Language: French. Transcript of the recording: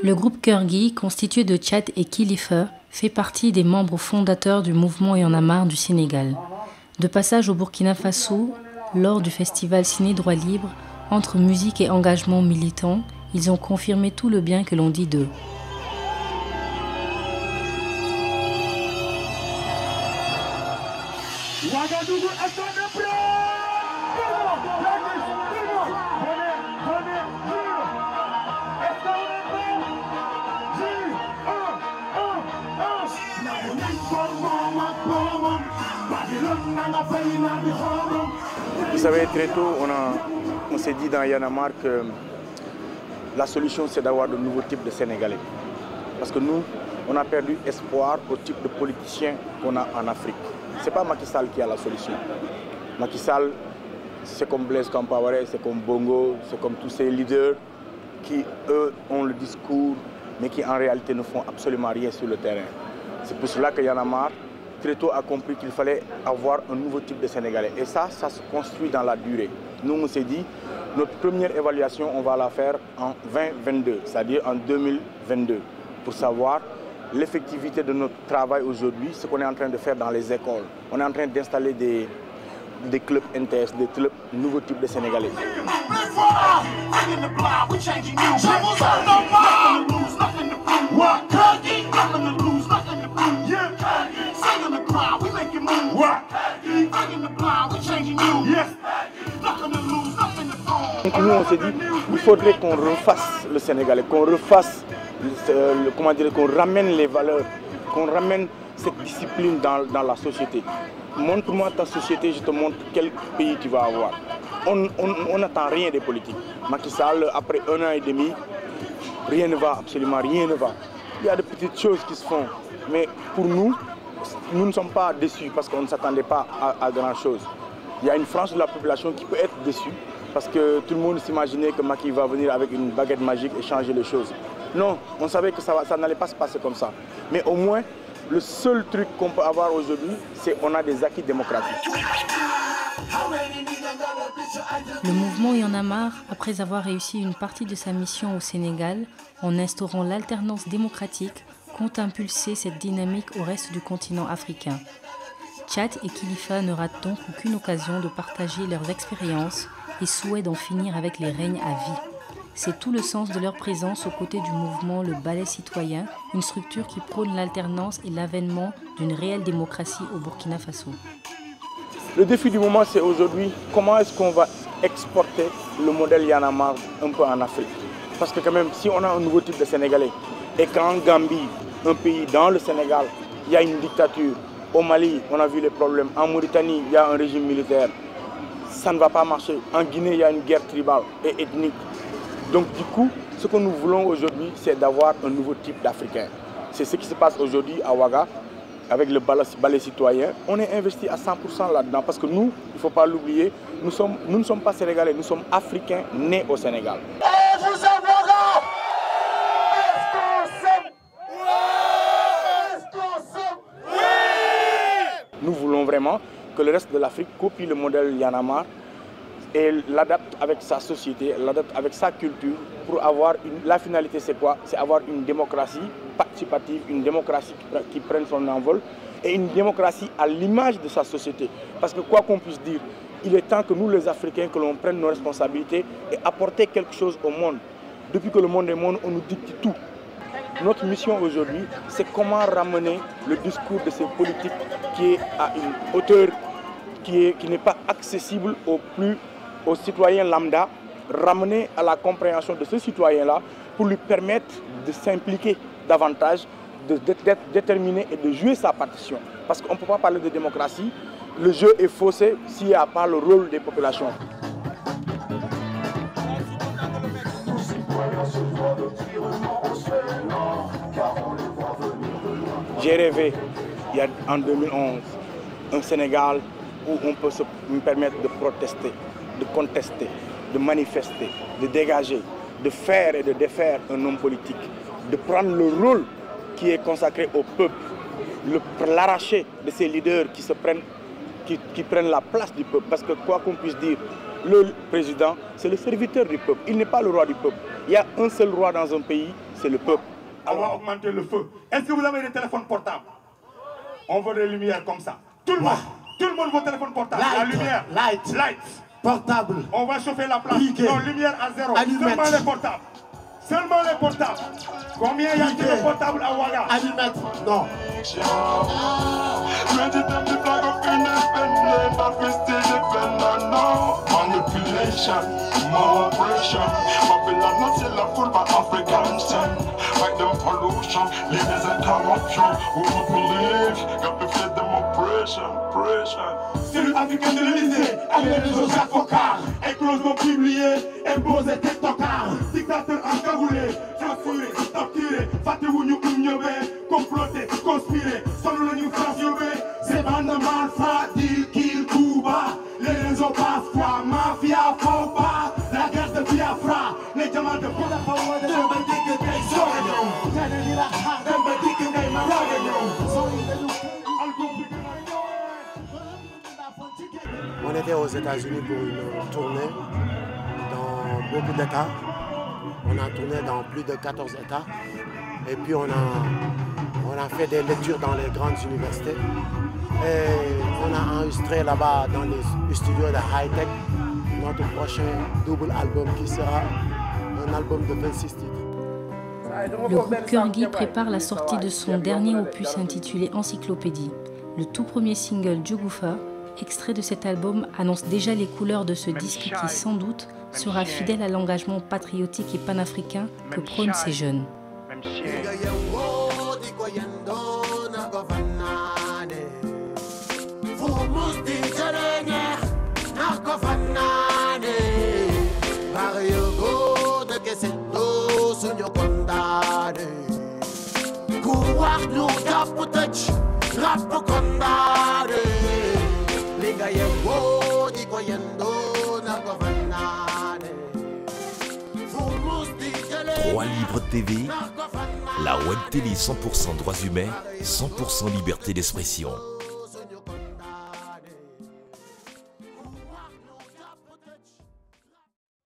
Le groupe Kurgi, constitué de Tchad et Kilifeu, fait partie des membres fondateurs du mouvement Y en a marre du Sénégal. De passage au Burkina Faso, lors du festival Ciné Droit Libre, entre musique et engagement militant, ils ont confirmé tout le bien que l'on dit d'eux. Vous savez, très tôt, on s'est dit dans Y en a marre que la solution, c'est d'avoir de nouveaux types de Sénégalais. Parce que nous, on a perdu espoir au type de politiciens qu'on a en Afrique. Ce n'est pas Macky Sall qui a la solution. Macky Sall, c'est comme Blaise Compaoré, c'est comme Bongo, c'est comme tous ces leaders qui, eux, ont le discours, mais qui en réalité ne font absolument rien sur le terrain. C'est pour cela que Y en a marre, très tôt, a compris qu'il fallait avoir un nouveau type de Sénégalais. Et ça se construit dans la durée. Nous, on s'est dit, notre première évaluation, on va la faire en 2022, c'est-à-dire en 2022, pour savoir l'effectivité de notre travail aujourd'hui, ce qu'on est en train de faire dans les écoles. On est en train d'installer des clubs NTS, des clubs nouveaux types de Sénégalais. Donc nous on s'est dit, il faudrait qu'on refasse le Sénégalais, qu'on refasse, qu'on ramène les valeurs, qu'on ramène cette discipline dans la société. Montre-moi ta société, je te montre quel pays tu vas avoir. On n'attend rien des politiques. Macky Sall, après 1 an et demi, rien ne va, absolument rien ne va. Il y a de petites choses qui se font, mais pour nous, nous ne sommes pas déçus parce qu'on ne s'attendait pas à grand-chose. Il y a une frange de la population qui peut être déçue parce que tout le monde s'imaginait que Macky va venir avec une baguette magique et changer les choses. Non, on savait que ça n'allait pas se passer comme ça. Mais au moins, le seul truc qu'on peut avoir aujourd'hui, c'est qu'on a des acquis démocratiques. Le mouvement Y en a marre, après avoir réussi une partie de sa mission au Sénégal, en instaurant l'alternance démocratique, compte impulser cette dynamique au reste du continent africain. Tchad et Kilifeu ne ratent donc aucune occasion de partager leurs expériences et souhaitent d'en finir avec les règnes à vie. C'est tout le sens de leur présence aux côtés du mouvement Le Balai Citoyen, une structure qui prône l'alternance et l'avènement d'une réelle démocratie au Burkina Faso. Le défi du moment, c'est aujourd'hui comment est-ce qu'on va exporter le modèle Y en a marre un peu en Afrique. Parce que quand même, si on a un nouveau type de Sénégalais et qu'en Gambie, un pays dans le Sénégal, il y a une dictature, au Mali, on a vu les problèmes, en Mauritanie, il y a un régime militaire, ça ne va pas marcher. En Guinée, il y a une guerre tribale et ethnique. Donc du coup, ce que nous voulons aujourd'hui, c'est d'avoir un nouveau type d'Africain. C'est ce qui se passe aujourd'hui à Ouaga, avec le balai citoyen. On est investi à 100% là-dedans parce que nous, il ne faut pas l'oublier, nous ne sommes pas Sénégalais, nous sommes Africains nés au Sénégal. Nous voulons vraiment que le reste de l'Afrique copie le modèle Y en a marre et l'adapte avec sa société, l'adapte avec sa culture pour avoir la finalité c'est quoi? C'est avoir une démocratie participative, une démocratie qui prenne son envol et une démocratie à l'image de sa société. Parce que quoi qu'on puisse dire, il est temps que nous les Africains, que l'on prenne nos responsabilités et apporter quelque chose au monde. Depuis que le monde est monde, on nous dicte tout. Notre mission aujourd'hui, c'est comment ramener le discours de ces politiques qui est à une hauteur qui n'est pas accessible aux citoyens lambda, ramener à la compréhension de ce citoyen-là pour lui permettre de s'impliquer davantage, d'être déterminé et de jouer sa partition. Parce qu'on ne peut pas parler de démocratie, le jeu est faussé s'il n'y a pas le rôle des populations. J'ai rêvé, en 2011, un Sénégal où on peut se permettre de protester, de contester, de manifester, de dégager, de faire et de défaire un homme politique, de prendre le rôle qui est consacré au peuple, l'arracher de ces leaders qui prennent la place du peuple. Parce que quoi qu'on puisse dire, le président, c'est le serviteur du peuple. Il n'est pas le roi du peuple. Il y a un seul roi dans un pays, c'est le peuple. On va augmenter le feu. Est-ce que vous avez des téléphones portables? On veut des lumières comme ça. Tout le monde veut téléphone portable. La lumière. Light. Portable. On va chauffer la place. Non, lumière à zéro. Seulement les portables. Seulement les portables. Combien y a-t-il de portables à Ouaga? Allumette. Non. Manipulation, more oppression. Babylon, c'est la foule by African sun. Fight them pollution, leaders and corruption. Who don't believe, got to feed them oppression. C'est l'Africain de l'Élysée, avec les autres avocats. Éclosion publiée, imposé TikTokard. Dictateur encagoulé, censuré, torturé. Fatih-vous nous comploté, conspiré. Solo le New France Yobé, c'est bande malfa, deal, kill, Cuba. Les réseaux parfois, mafia, faux pas. La guerre de Biafra, les diamants de On était aux États-Unis pour une tournée dans beaucoup d'États. On a tourné dans plus de 14 États. Et puis on a fait des lectures dans les grandes universités. Et on a enregistré là-bas dans les studios de High Tech notre prochain double album qui sera un album de 26 titres. Le groupe Kurgi prépare la sortie de son dernier opus intitulé Encyclopédie. Le tout premier single Djogoufa, extrait de cet album, annonce déjà les couleurs de ce disque qui, sans doute, sera fidèle à l'engagement patriotique et panafricain que prônent ces jeunes. Droit Libre TV, la web télé 100% droits humains, 100% liberté d'expression.